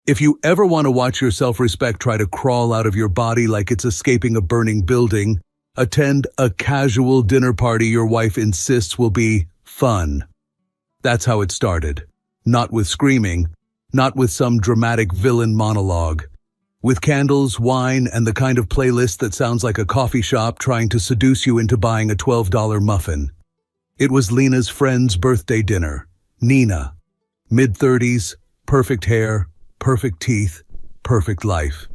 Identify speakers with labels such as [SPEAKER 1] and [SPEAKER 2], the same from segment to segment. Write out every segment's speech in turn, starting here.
[SPEAKER 1] If you ever want to watch your self-respect try to crawl out of your body like it's escaping a burning building, attend a casual dinner party your wife insists will be fun. That's how it started. Not with screaming, not with some dramatic villain monologue. With candles, wine, and the kind of playlist that sounds like a coffee shop trying to seduce you into buying a $12 muffin. It was Lena's friend's birthday dinner. Nina. Mid-30s, perfect hair, perfect teeth, perfect life.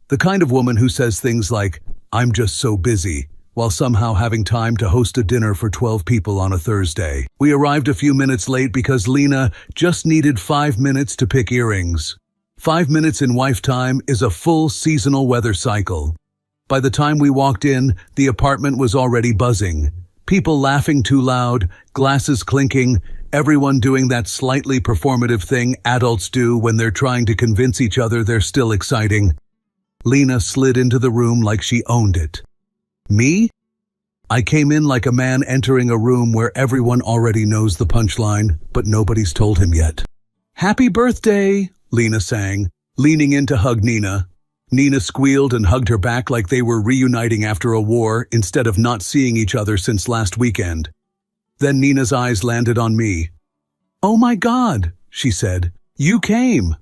[SPEAKER 1] The kind of woman who says things like, "I'm just so busy," while somehow having time to host a dinner for 12 people on a Thursday. We arrived a few minutes late because Lena just needed 5 minutes to pick earrings. 5 minutes in wife time is a full seasonal weather cycle. By the time we walked in, the apartment was already buzzing. People laughing too loud, glasses clinking, everyone doing that slightly performative thing adults do when they're trying to convince each other they're still exciting. Lena slid into the room like she owned it. Me? I came in like a man entering a room where everyone already knows the punchline, but nobody's told him yet. "Happy birthday," Lena sang, leaning in to hug Nina. Nina squealed and hugged her back like they were reuniting after a war instead of not seeing each other since last weekend. Then Nina's eyes landed on me. "Oh my God," she said, "you came."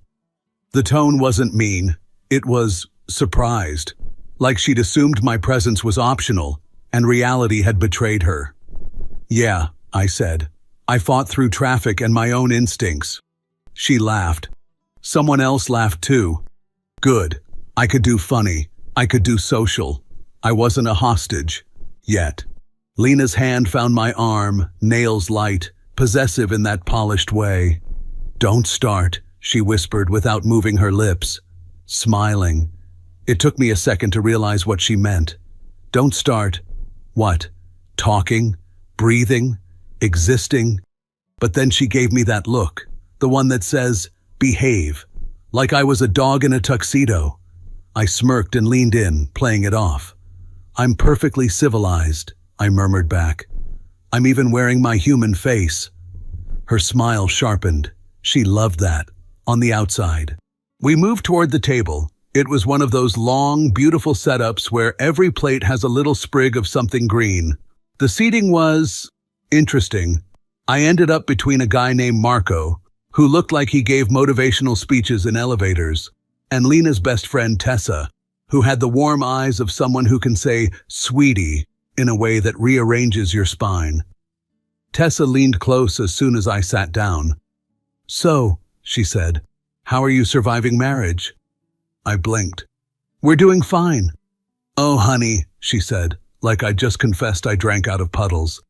[SPEAKER 1] The tone wasn't mean. It was surprised, like she'd assumed my presence was optional, and reality had betrayed her. "Yeah," I said. "I fought through traffic and my own instincts." She laughed. Someone else laughed too. Good. I could do funny. I could do social. I wasn't a hostage. Yet. Lena's hand found my arm, nails light, possessive in that polished way. "Don't start," she whispered without moving her lips. Smiling. It took me a second to realize what she meant. Don't start. What? Talking? Breathing? Existing? But then she gave me that look, the one that says, "Behave," like I was a dog in a tuxedo. I smirked and leaned in, playing it off. "I'm perfectly civilized," I murmured back. "I'm even wearing my human face." Her smile sharpened. She loved that. On the outside. We moved toward the table. It was one of those long, beautiful setups where every plate has a little sprig of something green. The seating was interesting. I ended up between a guy named Marco, who looked like he gave motivational speeches in elevators, and Lena's best friend Tessa, who had the warm eyes of someone who can say "sweetie" in a way that rearranges your spine. Tessa leaned close as soon as I sat down. "So," she said, "how are you surviving marriage?" I blinked. "We're doing fine." "Oh, honey," she said, like I'd just confessed I drank out of puddles.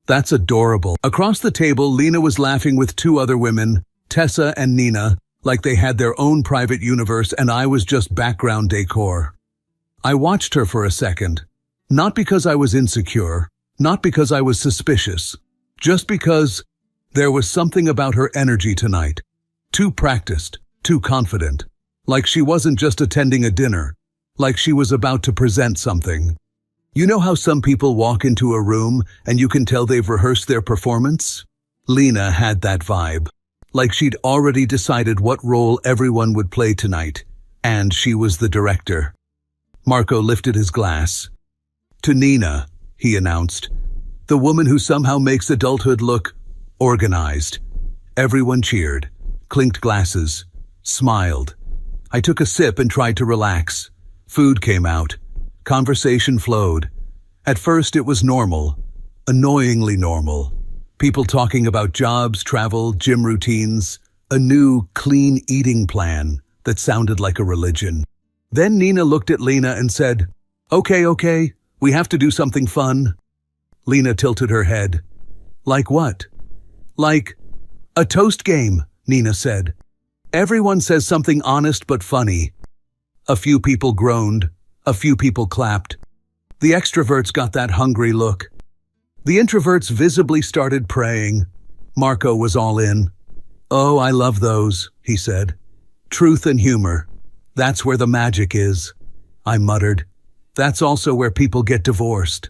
[SPEAKER 1] "That's adorable." Across the table, Lena was laughing with two other women, Tessa and Nina, like they had their own private universe and I was just background decor. I watched her for a second. Not because I was insecure, not because I was suspicious, just because there was something about her energy tonight. Too practiced, too confident. Like she wasn't just attending a dinner, like she was about to present something. You know how some people walk into a room and you can tell they've rehearsed their performance? Lena had that vibe. Like she'd already decided what role everyone would play tonight, and she was the director. Marco lifted his glass. "To Nina," he announced, "the woman who somehow makes adulthood look organized." Everyone cheered, clinked glasses, smiled. I took a sip and tried to relax. Food came out. Conversation flowed. At first it was normal, annoyingly normal. People talking about jobs, travel, gym routines, a new, clean eating plan that sounded like a religion. Then Nina looked at Lena and said, Okay, we have to do something fun." Lena tilted her head. "Like what?" "Like a toast game," Nina said. "Everyone says something honest but funny." A few people groaned. A few people clapped. The extroverts got that hungry look. The introverts visibly started praying. Marco was all in. "Oh, I love those," he said. "Truth and humor. That's where the magic is." I muttered. "That's also where people get divorced."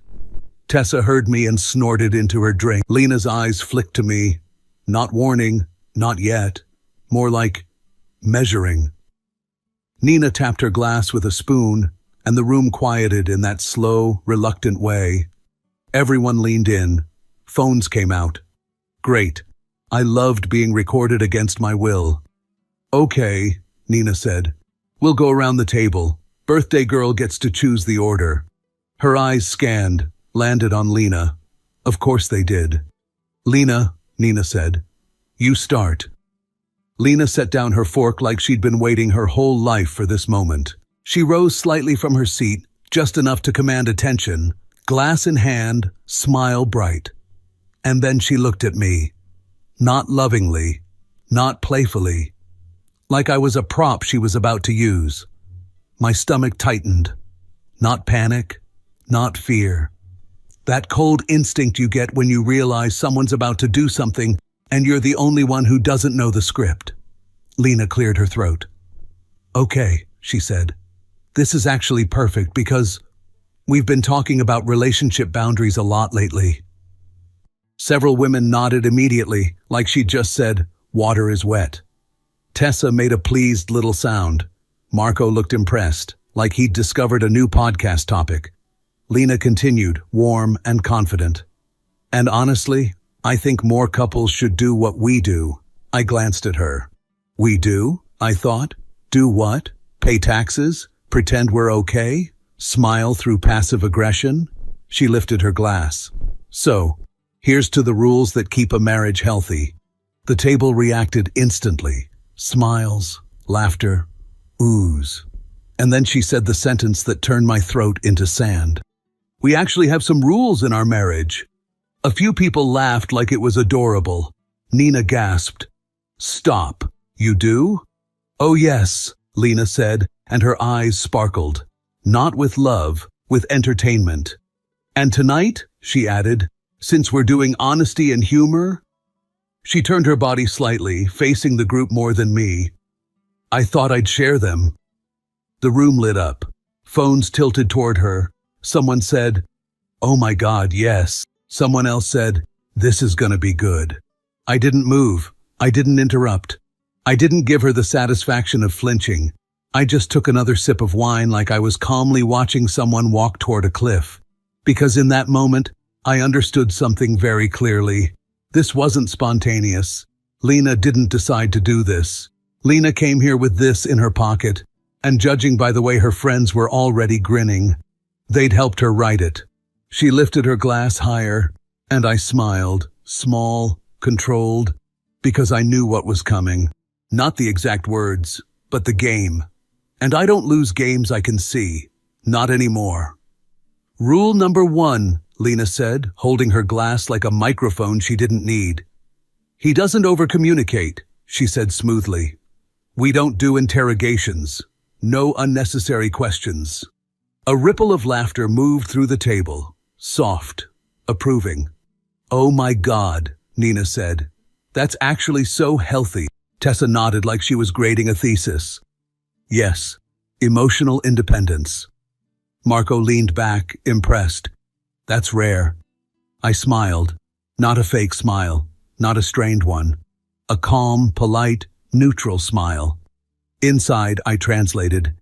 [SPEAKER 1] Tessa heard me and snorted into her drink. Lena's eyes flicked to me. Not warning, not yet. More like measuring. Nina tapped her glass with a spoon, and the room quieted in that slow, reluctant way. Everyone leaned in. Phones came out. Great. I loved being recorded against my will. Okay, Nina said. We'll go around the table. Birthday girl gets to choose the order. Her eyes scanned, landed on Lena. Of course they did. Lena, Nina said. You start. Lena set down her fork like she'd been waiting her whole life for this moment. She rose slightly from her seat, just enough to command attention, glass in hand, smile bright. And then she looked at me. Not lovingly, not playfully. Like I was a prop she was about to use. My stomach tightened. Not panic, not fear. That cold instinct you get when you realize someone's about to do something and you're the only one who doesn't know the script. Lena cleared her throat. Okay, she said. This is actually perfect because we've been talking about relationship boundaries a lot lately. Several women nodded immediately, like she'd just said, water is wet. Tessa made a pleased little sound. Marco looked impressed, like he'd discovered a new podcast topic. Lena continued, warm and confident. And honestly, I think more couples should do what we do. I glanced at her. We do? I thought. Do what? Pay taxes? Pretend we're okay? Smile through passive aggression? She lifted her glass. So, here's to the rules that keep a marriage healthy. The table reacted instantly. Smiles, laughter, oohs. And then she said the sentence that turned my throat into sand. We actually have some rules in our marriage. A few people laughed like it was adorable. Nina gasped. Stop. You do? Oh yes, Lena said, and her eyes sparkled. Not with love, with entertainment. And tonight, she added, since we're doing honesty and humor? She turned her body slightly, facing the group more than me. I thought I'd share them. The room lit up. Phones tilted toward her. Someone said, oh my God, yes. Someone else said, this is gonna be good. I didn't move. I didn't interrupt. I didn't give her the satisfaction of flinching. I just took another sip of wine like I was calmly watching someone walk toward a cliff. Because in that moment, I understood something very clearly. This wasn't spontaneous. Lena didn't decide to do this. Lena came here with this in her pocket, and judging by the way her friends were already grinning, they'd helped her write it. She lifted her glass higher, and I smiled, small, controlled, because I knew what was coming. Not the exact words, but the game. And I don't lose games I can see. Not anymore. Rule number 1, Lena said, holding her glass like a microphone she didn't need. He doesn't over-communicate, she said smoothly. We don't do interrogations. No unnecessary questions. A ripple of laughter moved through the table. Soft, approving. Oh my God, Nina said. That's actually so healthy. Tessa nodded like she was grading a thesis. Yes, emotional independence. Marco leaned back, impressed. That's rare. I smiled. Not a fake smile, not a strained one. A calm, polite, neutral smile. Inside, I translated.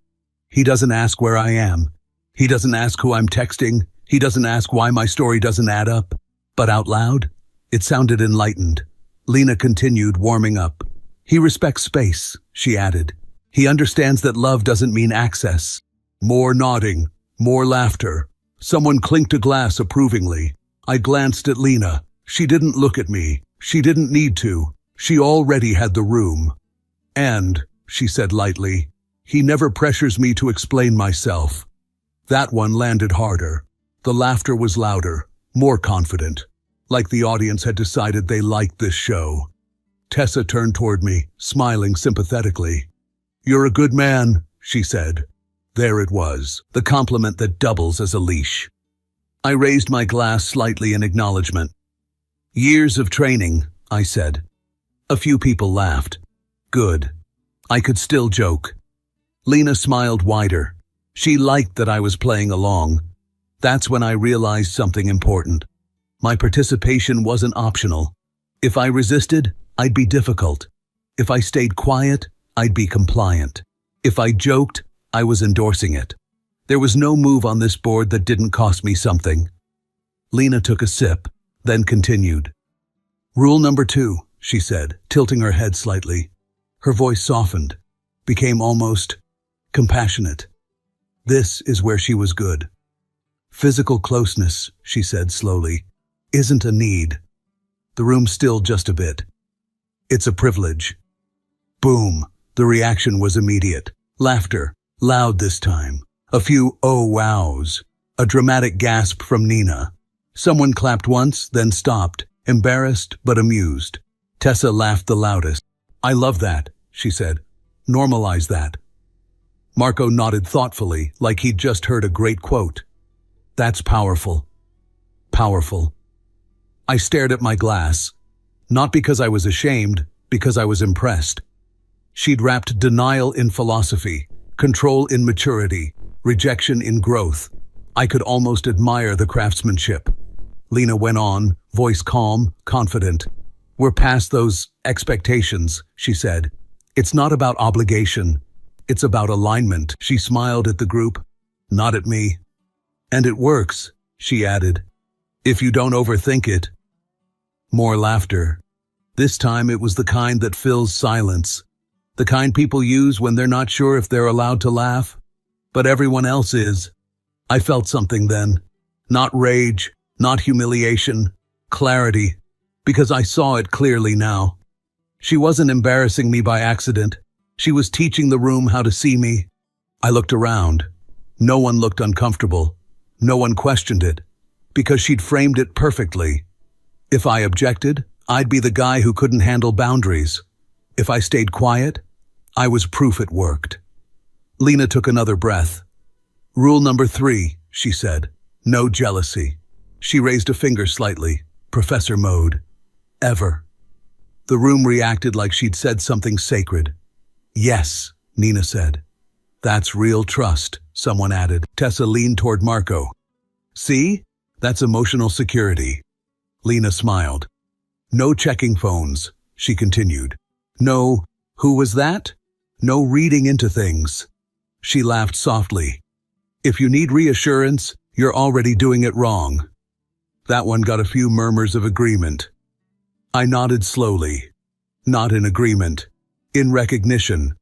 [SPEAKER 1] He doesn't ask where I am. He doesn't ask who I'm texting. He doesn't ask why my story doesn't add up. But out loud, it sounded enlightened. Lena continued, warming up. He respects space, she added. He understands that love doesn't mean access. More nodding, more laughter. Someone clinked a glass approvingly. I glanced at Lena. She didn't look at me. She didn't need to. She already had the room. And, she said lightly, he never pressures me to explain myself. That one landed harder. The laughter was louder, more confident, like the audience had decided they liked this show. Tessa turned toward me, smiling sympathetically. You're a good man, she said. There it was, the compliment that doubles as a leash. I raised my glass slightly in acknowledgement. Years of training, I said. A few people laughed. Good. I could still joke. Lena smiled wider. She liked that I was playing along. That's when I realized something important. My participation wasn't optional. If I resisted, I'd be difficult. If I stayed quiet, I'd be compliant. If I joked, I was endorsing it. There was no move on this board that didn't cost me something. Lena took a sip, then continued. Rule number 2, she said, tilting her head slightly. Her voice softened, became almost compassionate. This is where she was good. Physical closeness, she said slowly, isn't a need. The room stilled just a bit. It's a privilege. Boom. The reaction was immediate. Laughter, loud this time. A few oh wows. A dramatic gasp from Nina. Someone clapped once, then stopped, embarrassed but amused. Tessa laughed the loudest. I love that, she said. Normalize that. Marco nodded thoughtfully, like he'd just heard a great quote. That's powerful. Powerful. I stared at my glass. Not because I was ashamed, because I was impressed. She'd wrapped denial in philosophy, control in maturity, rejection in growth. I could almost admire the craftsmanship. Lena went on, voice calm, confident. We're past those expectations, she said. It's not about obligation. It's about alignment. She smiled at the group, not at me. And it works, she added. If you don't overthink it. More laughter. This time it was the kind that fills silence. The kind people use when they're not sure if they're allowed to laugh. But everyone else is. I felt something then. Not rage, not humiliation, clarity. Because I saw it clearly now. She wasn't embarrassing me by accident. She was teaching the room how to see me. I looked around. No one looked uncomfortable. No one questioned it. Because she'd framed it perfectly. If I objected, I'd be the guy who couldn't handle boundaries. If I stayed quiet, I was proof it worked. Lena took another breath. Rule number 3, she said. No jealousy. She raised a finger slightly. Professor mode. Ever. The room reacted like she'd said something sacred. Yes, Nina said. That's real trust, someone added. Tessa leaned toward Marco. See? That's emotional security. Lena smiled. No checking phones, she continued. No, who was that? No reading into things. She laughed softly. If you need reassurance, you're already doing it wrong. That one got a few murmurs of agreement. I nodded slowly. Not in agreement. In recognition.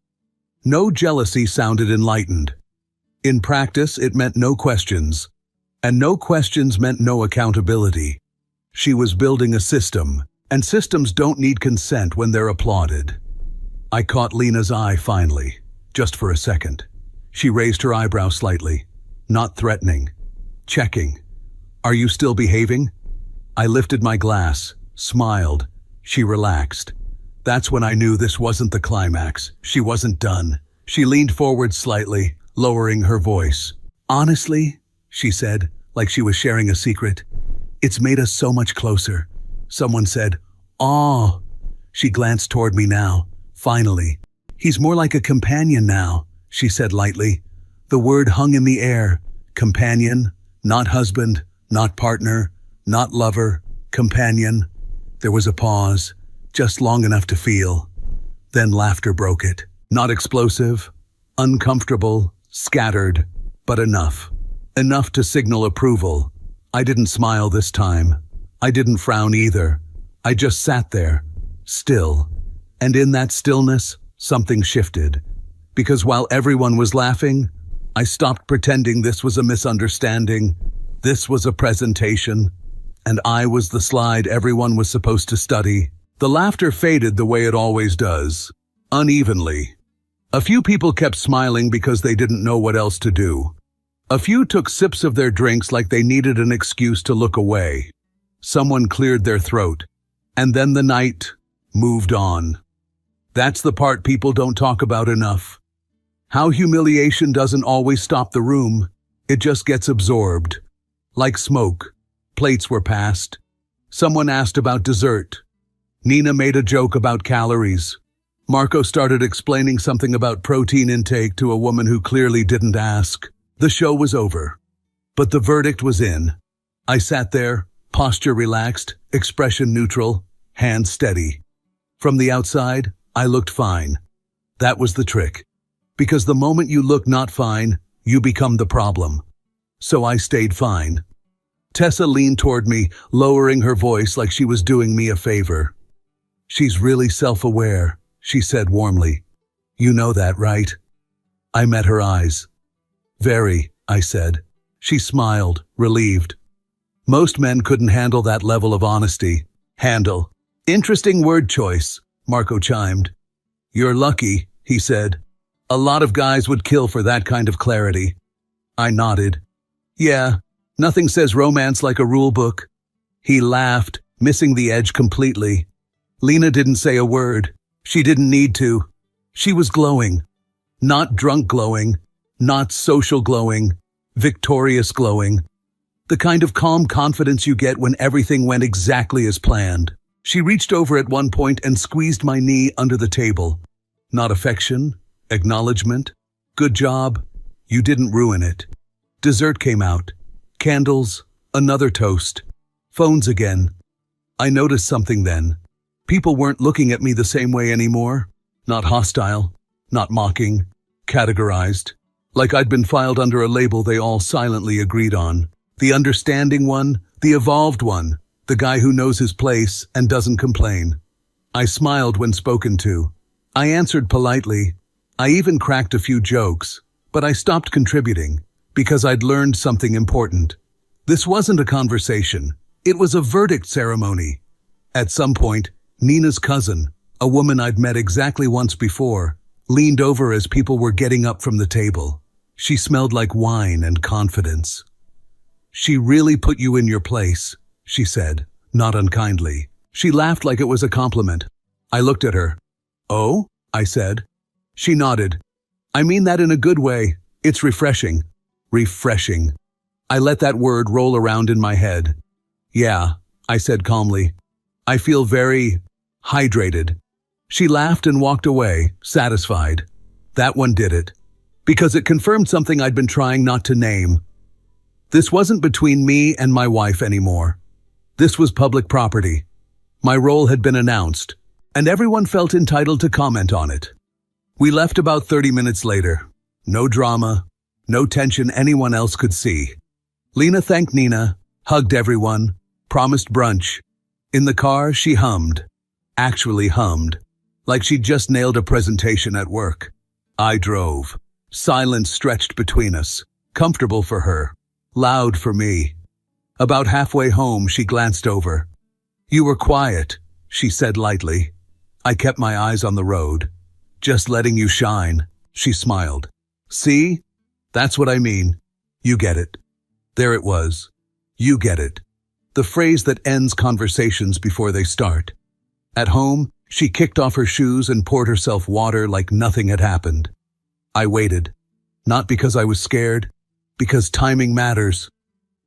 [SPEAKER 1] No jealousy sounded enlightened. In practice, it meant no questions. And no questions meant no accountability. She was building a system, and systems don't need consent when they're applauded. I caught Lena's eye finally, just for a second. She raised her eyebrow slightly, not threatening, checking. Are you still behaving? I lifted my glass, smiled. She relaxed. That's when I knew this wasn't the climax. She wasn't done. She leaned forward slightly, lowering her voice. Honestly, she said, like she was sharing a secret, it's made us so much closer. Someone said, "Aw." She glanced toward me now, finally. He's more like a companion now, she said lightly. The word hung in the air. Companion, not husband, not partner, not lover, companion. There was a pause, just long enough to feel. Then laughter broke it. Not explosive, uncomfortable, scattered, but enough. Enough to signal approval. I didn't smile this time. I didn't frown either. I just sat there, still. And in that stillness, something shifted. Because while everyone was laughing, I stopped pretending this was a misunderstanding. This was a presentation. And I was the slide everyone was supposed to study. The laughter faded the way it always does, unevenly. A few people kept smiling because they didn't know what else to do. A few took sips of their drinks like they needed an excuse to look away. Someone cleared their throat. And then the night moved on. That's the part people don't talk about enough. How humiliation doesn't always stop the room. It just gets absorbed. Like smoke. Plates were passed. Someone asked about dessert. Nina made a joke about calories. Marco started explaining something about protein intake to a woman who clearly didn't ask. The show was over. But the verdict was in. I sat there, posture relaxed, expression neutral, hands steady. From the outside, I looked fine. That was the trick. Because the moment you look not fine, you become the problem. So I stayed fine. Tessa leaned toward me, lowering her voice like she was doing me a favor. "She's really self-aware," she said warmly. "You know that, right?" I met her eyes. "Very," I said. She smiled, relieved. Most men couldn't handle that level of honesty. Handle. Interesting word choice, Marco chimed. "You're lucky," he said. "A lot of guys would kill for that kind of clarity." I nodded. "Yeah, nothing says romance like a rule book." He laughed, missing the edge completely. Lena didn't say a word. She didn't need to. She was glowing. Not drunk glowing, not social glowing, victorious glowing. The kind of calm confidence you get when everything went exactly as planned. She reached over at one point and squeezed my knee under the table. Not affection, acknowledgement. "Good job. You didn't ruin it." Dessert came out. Candles, another toast. Phones again. I noticed something then. People weren't looking at me the same way anymore. Not hostile, not mocking, categorized. Like I'd been filed under a label they all silently agreed on. The understanding one, the evolved one, the guy who knows his place and doesn't complain. I smiled when spoken to. I answered politely. I even cracked a few jokes, but I stopped contributing because I'd learned something important. This wasn't a conversation. It was a verdict ceremony. At some point, Nina's cousin, a woman I'd met exactly once before, leaned over as people were getting up from the table. She smelled like wine and confidence. "She really put you in your place," she said, not unkindly. She laughed like it was a compliment. I looked at her. "Oh?" I said. She nodded. "I mean that in a good way. It's refreshing." Refreshing. I let that word roll around in my head. "Yeah," I said calmly. "I feel very hydrated." She laughed and walked away, satisfied. That one did it. Because it confirmed something I'd been trying not to name. This wasn't between me and my wife anymore. This was public property. My role had been announced, and everyone felt entitled to comment on it. We left about 30 minutes later. No drama, no tension anyone else could see. Lena thanked Nina, hugged everyone, promised brunch. In the car, she hummed. Actually hummed. Like she'd just nailed a presentation at work. I drove. Silence stretched between us. Comfortable for her. Loud for me. About halfway home, she glanced over. "You were quiet," she said lightly. I kept my eyes on the road. "Just letting you shine," she smiled. "See? That's what I mean. You get it." There it was. You get it. The phrase that ends conversations before they start. At home, she kicked off her shoes and poured herself water like nothing had happened. I waited. Not because I was scared, because timing matters.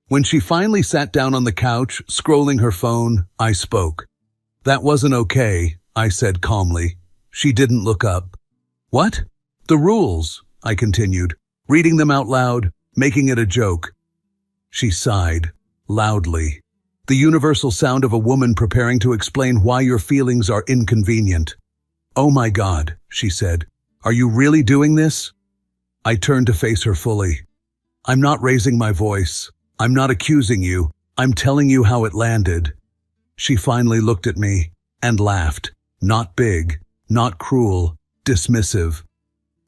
[SPEAKER 1] When she finally sat down on the couch, scrolling her phone, I spoke. "That wasn't okay," I said calmly. She didn't look up. "What?" "The rules," I continued, reading them out loud, making it a joke. She sighed, loudly. The universal sound of a woman preparing to explain why your feelings are inconvenient. "Oh my God," she said. "Are you really doing this?" I turned to face her fully. "I'm not raising my voice. I'm not accusing you. I'm telling you how it landed." She finally looked at me and laughed. Not big, not cruel, dismissive.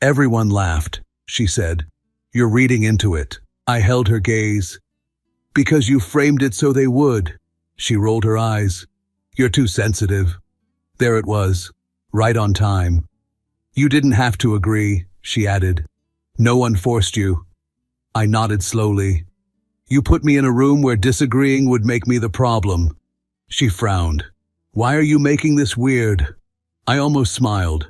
[SPEAKER 1] "Everyone laughed," she said. "You're reading into it." I held her gaze. "Because you framed it so they would." She rolled her eyes. "You're too sensitive." There it was, right on time. "You didn't have to agree," she added. "No one forced you." I nodded slowly. "You put me in a room where disagreeing would make me the problem." She frowned. "Why are you making this weird?" I almost smiled.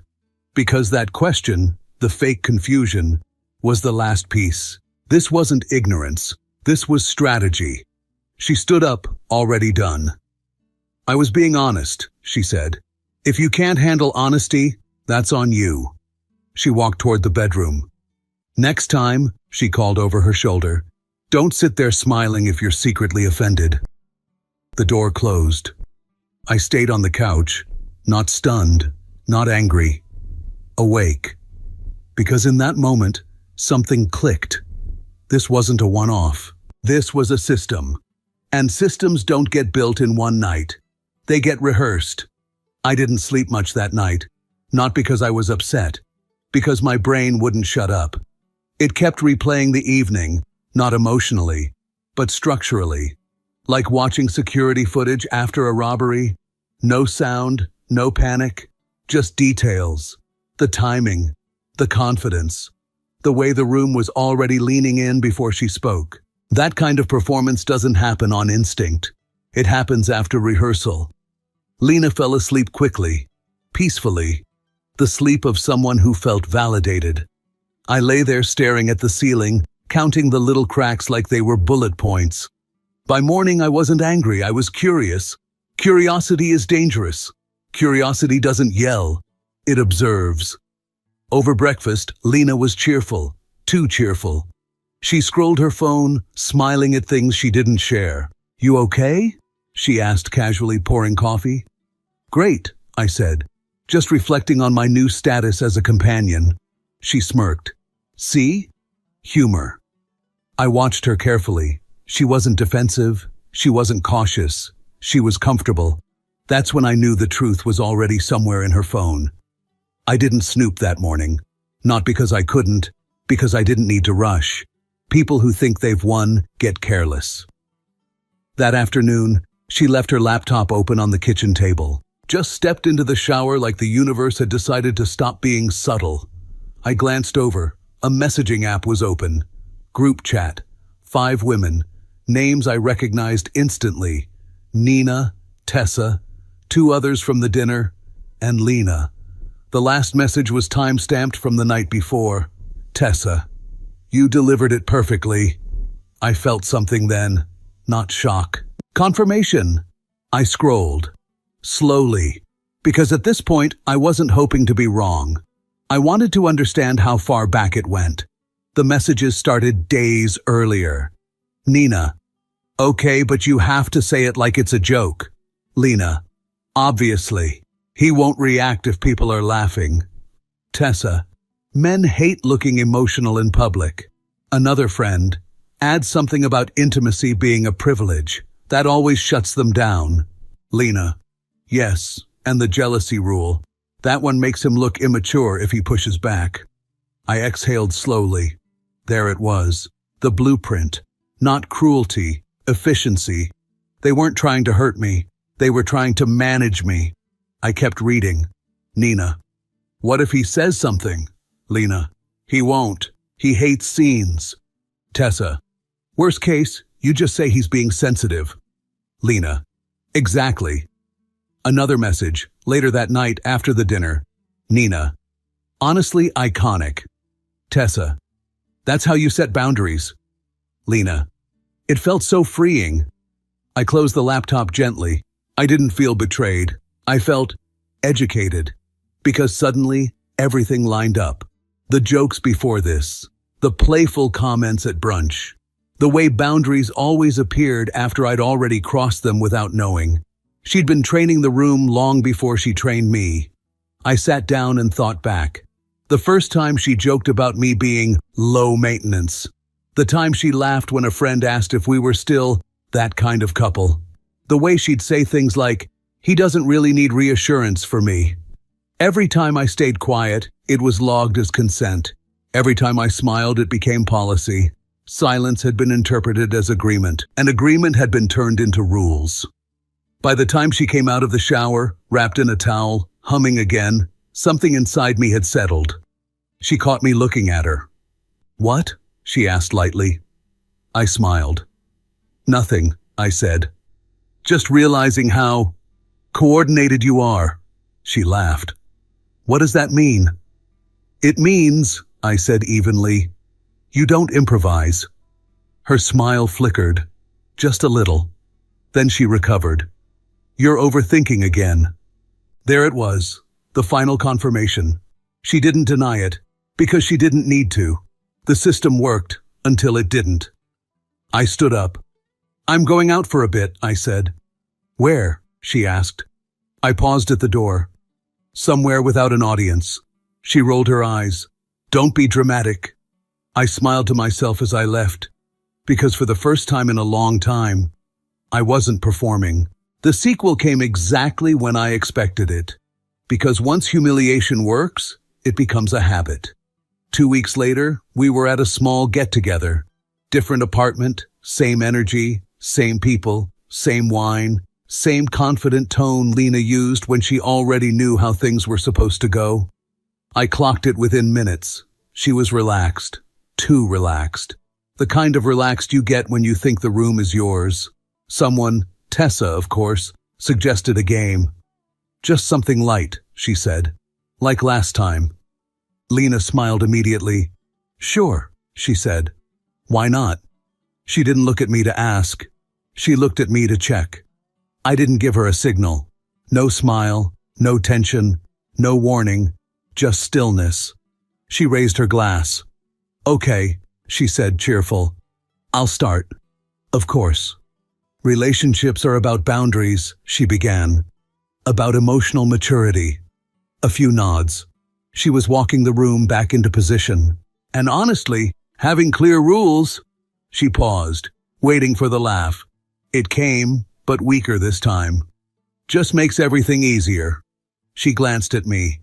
[SPEAKER 1] Because that question, the fake confusion, was the last piece. This wasn't ignorance. This was strategy. She stood up, already done. "I was being honest," she said. "If you can't handle honesty, that's on you." She walked toward the bedroom. "Next time," she called over her shoulder, "don't sit there smiling if you're secretly offended." The door closed. I stayed on the couch, not stunned, not angry, awake. Because in that moment, something clicked. This wasn't a one-off. This was a system. And systems don't get built in one night. They get rehearsed. I didn't sleep much that night. Not because I was upset. Because my brain wouldn't shut up. It kept replaying the evening, not emotionally, but structurally. Like watching security footage after a robbery. No sound, no panic, just details. The timing, the confidence, the way the room was already leaning in before she spoke. That kind of performance doesn't happen on instinct. It happens after rehearsal. Lena fell asleep quickly, peacefully, the sleep of someone who felt validated. I lay there staring at the ceiling, counting the little cracks like they were bullet points. By morning, I wasn't angry, I was curious. Curiosity is dangerous. Curiosity doesn't yell, it observes. Over breakfast, Lena was cheerful, too cheerful. She scrolled her phone, smiling at things she didn't share. "You okay?" she asked casually, pouring coffee. "Great," I said, just reflecting on my new status as a companion. She smirked. "See? Humor." I watched her carefully. She wasn't defensive. She wasn't cautious. She was comfortable. That's when I knew the truth was already somewhere in her phone. I didn't snoop that morning. Not because I couldn't, because I didn't need to rush. People who think they've won get careless. That afternoon, she left her laptop open on the kitchen table. Just stepped into the shower like the universe had decided to stop being subtle. I glanced over. A messaging app was open. Group chat. 5 women. Names I recognized instantly. Nina, Tessa, 2 others from the dinner, and Lena. The last message was time-stamped from the night before. "Tessa, you delivered it perfectly." I felt something then, not shock. Confirmation. I scrolled. Slowly. Because at this point, I wasn't hoping to be wrong. I wanted to understand how far back it went. The messages started days earlier. Nina. "Okay, but you have to say it like it's a joke." Lena. "Obviously. He won't react if people are laughing." Tessa. "Men hate looking emotional in public." Another friend. "Add something about intimacy being a privilege. That always shuts them down." Lena. "Yes, and the jealousy rule. That one makes him look immature if he pushes back." I exhaled slowly. There it was. The blueprint. Not cruelty. Efficiency. They weren't trying to hurt me. They were trying to manage me. I kept reading. Nina. "What if he says something?" Lena. "He won't. He hates scenes." Tessa. "Worst case, you just say he's being sensitive." Lena. "Exactly." Another message, later that night after the dinner. Nina. "Honestly, iconic." Tessa. "That's how you set boundaries." Lena. "It felt so freeing." I closed the laptop gently. I didn't feel betrayed. I felt educated. Because suddenly, everything lined up. The jokes before this. The playful comments at brunch. The way boundaries always appeared after I'd already crossed them without knowing. She'd been training the room long before she trained me. I sat down and thought back. The first time she joked about me being low maintenance. The time she laughed when a friend asked if we were still that kind of couple. The way she'd say things like, "He doesn't really need reassurance for me." Every time I stayed quiet, it was logged as consent. Every time I smiled, it became policy. Silence had been interpreted as agreement, and agreement had been turned into rules. By the time she came out of the shower, wrapped in a towel, humming again, something inside me had settled. She caught me looking at her. "What?" she asked lightly. I smiled. "Nothing," I said. "Just realizing how coordinated you are." She laughed. "What does that mean?" "It means," I said evenly, "you don't improvise." Her smile flickered, just a little. Then she recovered. "You're overthinking again." There it was, the final confirmation. She didn't deny it, because she didn't need to. The system worked until it didn't. I stood up. "I'm going out for a bit," I said. "Where?" she asked. I paused at the door. "Somewhere without an audience." She rolled her eyes. Don't be dramatic. I smiled to myself as I left, because for the first time in a long time, I wasn't performing. The sequel came exactly when I expected it, because once humiliation works, it becomes a habit. 2 weeks later, we were at a small get-together. Different apartment, same energy, same people, same wine, same confident tone Lena used when she already knew how things were supposed to go. I clocked it within minutes. She was relaxed. Too relaxed. The kind of relaxed you get when you think the room is yours. Someone, Tessa of course, suggested a game. Just something light, she said. Like last time. Lena smiled immediately. Sure, she said. Why not? She didn't look at me to ask. She looked at me to check. I didn't give her a signal. No smile, no tension, no warning, just stillness. She raised her glass. Okay, she said, cheerful. I'll start. Of course. Relationships are about boundaries, she began. About emotional maturity. A few nods. She was walking the room back into position. And honestly, having clear rules. She paused, waiting for the laugh. It came, but weaker this time. Just makes everything easier. She glanced at me.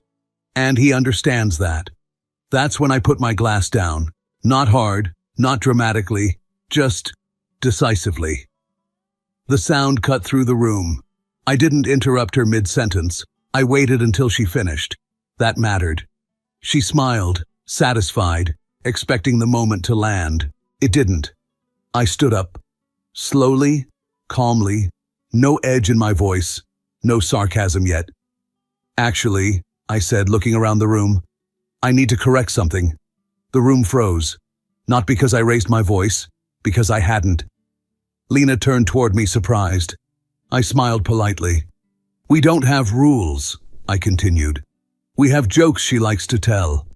[SPEAKER 1] And he understands that. That's when I put my glass down. Not hard, not dramatically, just decisively. The sound cut through the room. I didn't interrupt her mid-sentence. I waited until she finished. That mattered. She smiled, satisfied, expecting the moment to land. It didn't. I stood up. Slowly, calmly, no edge in my voice, no sarcasm yet. Actually, I said, looking around the room, I need to correct something. The room froze. Not because I raised my voice, because I hadn't. Lena turned toward me surprised. I smiled politely. We don't have rules, I continued. We have jokes she likes to tell.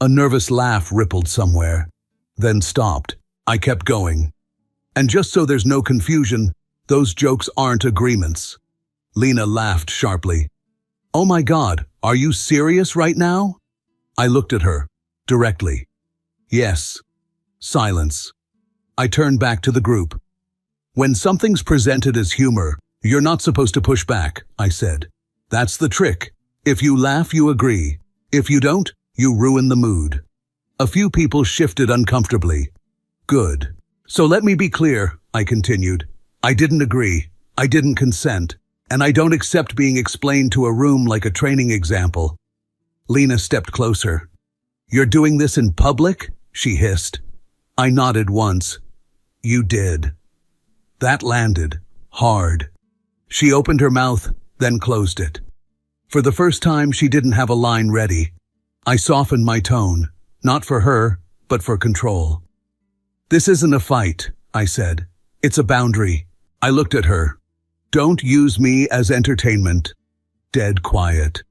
[SPEAKER 1] A nervous laugh rippled somewhere, then stopped. I kept going. And just so there's no confusion, those jokes aren't agreements. Lena laughed sharply. Oh my God, are you serious right now? I looked at her, directly. Yes. Silence. I turned back to the group. When something's presented as humor, you're not supposed to push back, I said. That's the trick. If you laugh, you agree. If you don't, you ruin the mood. A few people shifted uncomfortably. Good. So let me be clear, I continued. I didn't agree. I didn't consent. And I don't accept being explained to a room like a training example. Lena stepped closer. You're doing this in public? She hissed. I nodded once. You did. That landed. Hard. She opened her mouth, then closed it. For the first time, she didn't have a line ready. I softened my tone, not for her, but for control. This isn't a fight, I said. It's a boundary. I looked at her. Don't use me as entertainment. Dead quiet.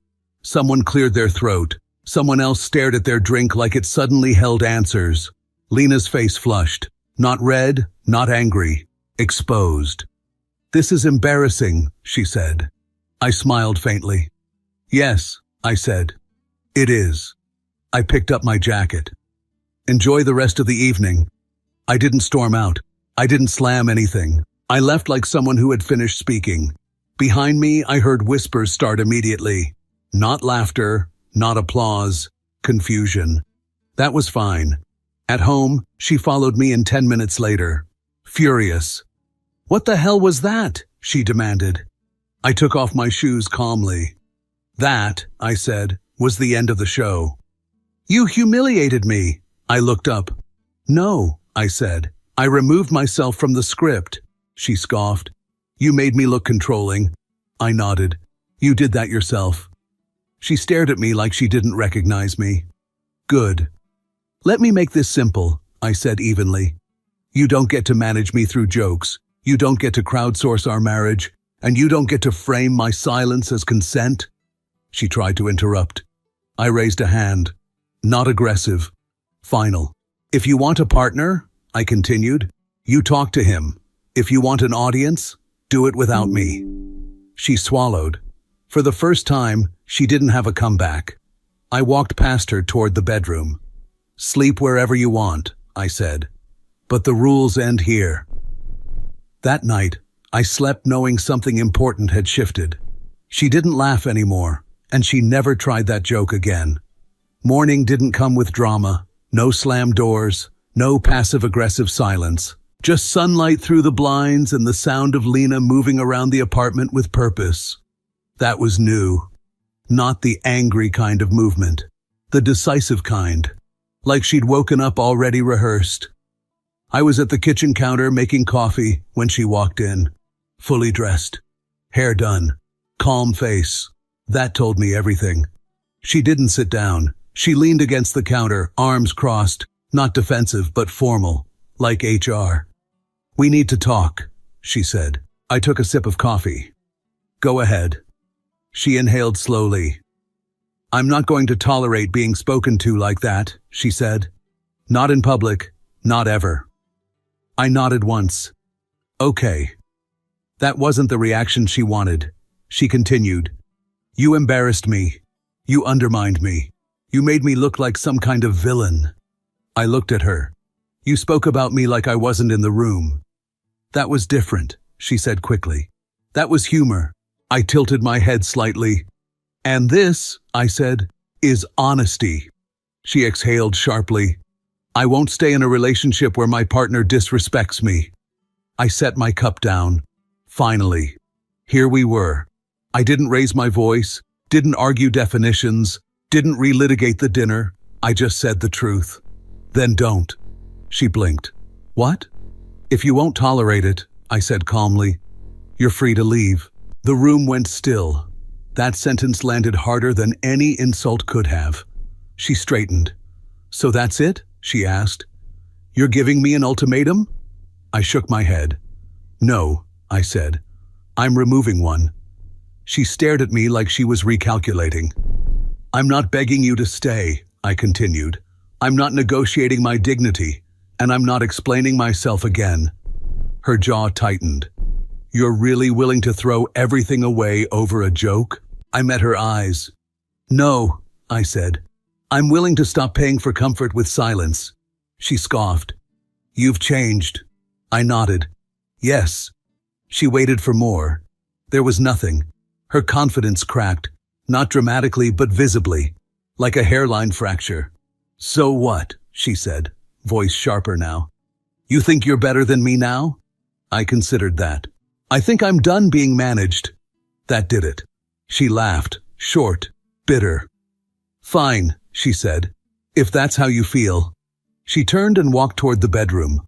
[SPEAKER 1] Someone cleared their throat. Someone else stared at their drink like it suddenly held answers. Lena's face flushed. Not red, not angry. Exposed. This is embarrassing, she said. I smiled faintly. Yes, I said. It is. I picked up my jacket. Enjoy the rest of the evening. I didn't storm out. I didn't slam anything. I left like someone who had finished speaking. Behind me, I heard whispers start immediately. Not laughter, not applause, confusion. That was fine. At home, she followed me in 10 minutes later. Furious. What the hell was that? She demanded. I took off my shoes calmly. That, I said, was the end of the show. You humiliated me. I looked up. No, I said. I removed myself from the script. She scoffed. You made me look controlling. I nodded. You did that yourself. She stared at me like she didn't recognize me. Good. Let me make this simple, I said evenly. You don't get to manage me through jokes. You don't get to crowdsource our marriage. And you don't get to frame my silence as consent. She tried to interrupt. I raised a hand. Not aggressive. Final. If you want a partner, I continued, you talk to him. If you want an audience, do it without me. She swallowed. For the first time, she didn't have a comeback. I walked past her toward the bedroom. Sleep wherever you want, I said. But the rules end here. That night, I slept knowing something important had shifted. She didn't laugh anymore, and she never tried that joke again. Morning didn't come with drama, no slammed doors, no passive-aggressive silence. Just sunlight through the blinds and the sound of Lena moving around the apartment with purpose. That was new. Not the angry kind of movement. The decisive kind. Like she'd woken up already rehearsed. I was at the kitchen counter making coffee when she walked in. Fully dressed. Hair done. Calm face. That told me everything. She didn't sit down. She leaned against the counter, arms crossed, not defensive but formal, like HR. "We need to talk," she said. I took a sip of coffee. "Go ahead." She inhaled slowly. "I'm not going to tolerate being spoken to like that," she said. "Not in public, not ever." I nodded once. "Okay." That wasn't the reaction she wanted. She continued. "You embarrassed me. You undermined me. You made me look like some kind of villain." I looked at her. "You spoke about me like I wasn't in the room." "That was different," she said quickly. "That was humor." I tilted my head slightly. "And this," I said, "is honesty." She exhaled sharply. "I won't stay in a relationship where my partner disrespects me." I set my cup down. Finally. Here we were. I didn't raise my voice, didn't argue definitions, didn't relitigate the dinner. I just said the truth. "Then don't." She blinked. "What?" "If you won't tolerate it," I said calmly, "you're free to leave." The room went still. That sentence landed harder than any insult could have. She straightened. "So that's it?" she asked. "You're giving me an ultimatum?" I shook my head. "No," I said. "I'm removing one." She stared at me like she was recalculating. "I'm not begging you to stay," I continued. "I'm not negotiating my dignity, and I'm not explaining myself again." Her jaw tightened. "You're really willing to throw everything away over a joke?" I met her eyes. "No," I said. "I'm willing to stop paying for comfort with silence." She scoffed. "You've changed." I nodded. "Yes." She waited for more. There was nothing. Her confidence cracked, not dramatically but visibly, like a hairline fracture. "So what?" she said, voice sharper now. "You think you're better than me now?" I considered that. "I think I'm done being managed." That did it. She laughed, short, bitter. "Fine," she said, "if that's how you feel." She turned and walked toward the bedroom.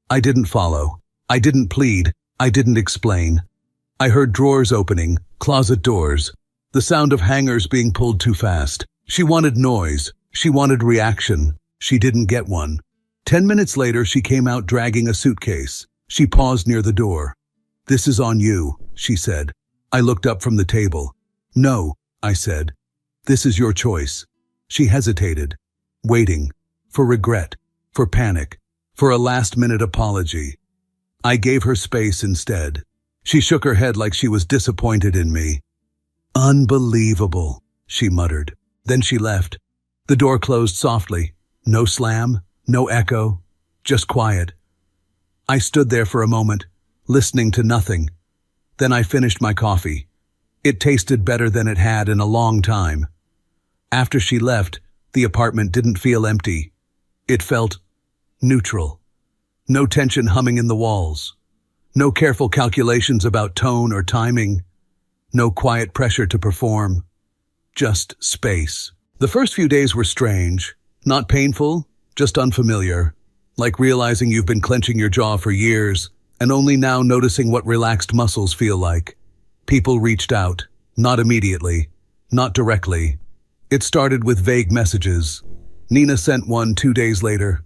[SPEAKER 1] I didn't follow. I didn't plead. I didn't explain. I heard drawers opening, closet doors, the sound of hangers being pulled too fast. She wanted noise. She wanted reaction. She didn't get one. 10 minutes later, she came out dragging a suitcase. She paused near the door. "This is on you," she said. I looked up from the table. "No," I said. "This is your choice." She hesitated, waiting, for regret, for panic, for a last-minute apology. I gave her space instead. She shook her head like she was disappointed in me. "Unbelievable," she muttered. Then she left. The door closed softly. No slam, no echo, just quiet. I stood there for a moment, listening to nothing. Then I finished my coffee. It tasted better than it had in a long time. After she left, the apartment didn't feel empty. It felt neutral. No tension humming in the walls. No careful calculations about tone or timing. No quiet pressure to perform. Just space. The first few days were strange. Not painful, just unfamiliar. Like realizing you've been clenching your jaw for years and only now noticing what relaxed muscles feel like. People reached out. Not immediately. Not directly. It started with vague messages. Nina sent one 2 days later.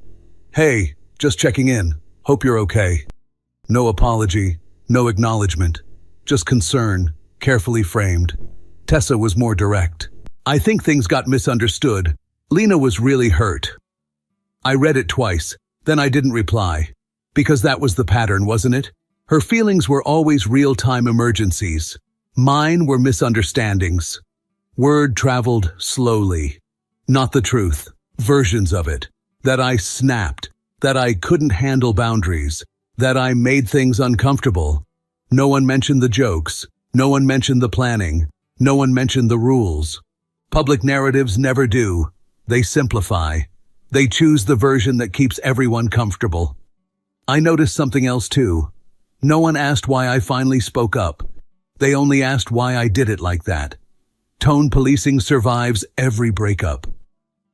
[SPEAKER 1] "Hey, just checking in. Hope you're okay." No apology, no acknowledgement. Just concern, carefully framed. Tessa was more direct. "I think things got misunderstood. Lena was really hurt." I read it twice, then I didn't reply. Because that was the pattern, wasn't it? Her feelings were always real-time emergencies. Mine were misunderstandings. Word traveled slowly. Not the truth. Versions of it. that I snapped, that I couldn't handle boundaries, that I made things uncomfortable. No one mentioned the jokes, no one mentioned the planning, no one mentioned the rules. Public narratives never do. They simplify. They choose the version that keeps everyone comfortable. I noticed something else too. No one asked why I finally spoke up. They only asked why I did it like that. Tone policing survives every breakup.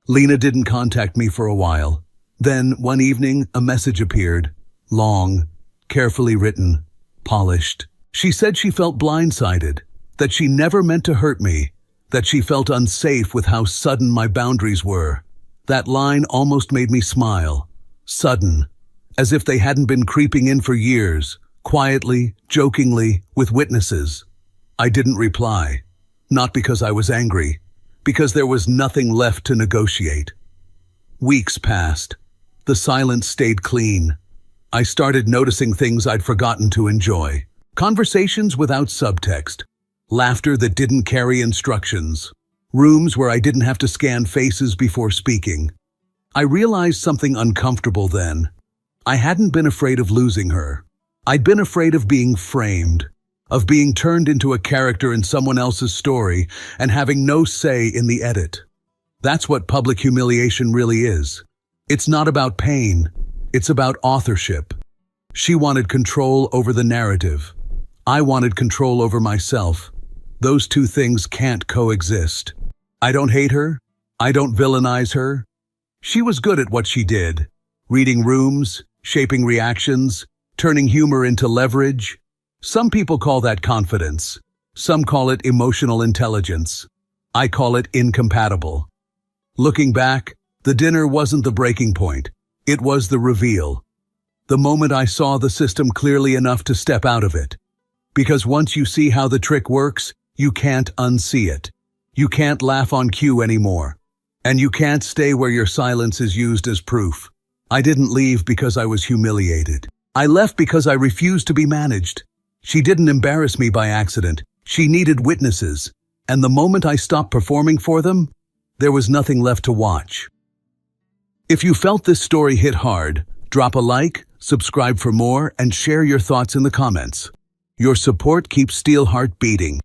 [SPEAKER 1] Lena didn't contact me for a while. Then, one evening, a message appeared. Long, carefully written, polished. She said she felt blindsided, that she never meant to hurt me, that she felt unsafe with how sudden my boundaries were. That line almost made me smile. Sudden, as if they hadn't been creeping in for years, quietly, jokingly, with witnesses. I didn't reply, not because I was angry, because there was nothing left to negotiate. Weeks passed. The silence stayed clean. I started noticing things I'd forgotten to enjoy. Conversations without subtext. Laughter that didn't carry instructions. Rooms where I didn't have to scan faces before speaking. I realized something uncomfortable then. I hadn't been afraid of losing her. I'd been afraid of being framed, of being turned into a character in someone else's story and having no say in the edit. That's what public humiliation really is. It's not about pain. It's about authorship. She wanted control over the narrative. I wanted control over myself. Those two things can't coexist. I don't hate her. I don't villainize her. She was good at what she did. Reading rooms, shaping reactions, turning humor into leverage. Some people call that confidence. Some call it emotional intelligence. I call it incompatible. Looking back, the dinner wasn't the breaking point. It was the reveal. The moment I saw the system clearly enough to step out of it. Because once you see how the trick works, you can't unsee it. You can't laugh on cue anymore. And you can't stay where your silence is used as proof. I didn't leave because I was humiliated. I left because I refused to be managed. She didn't embarrass me by accident. She needed witnesses. And the moment I stopped performing for them, there was nothing left to watch. If you felt this story hit hard, drop a like, subscribe for more, and share your thoughts in the comments. Your support keeps Steelheart beating.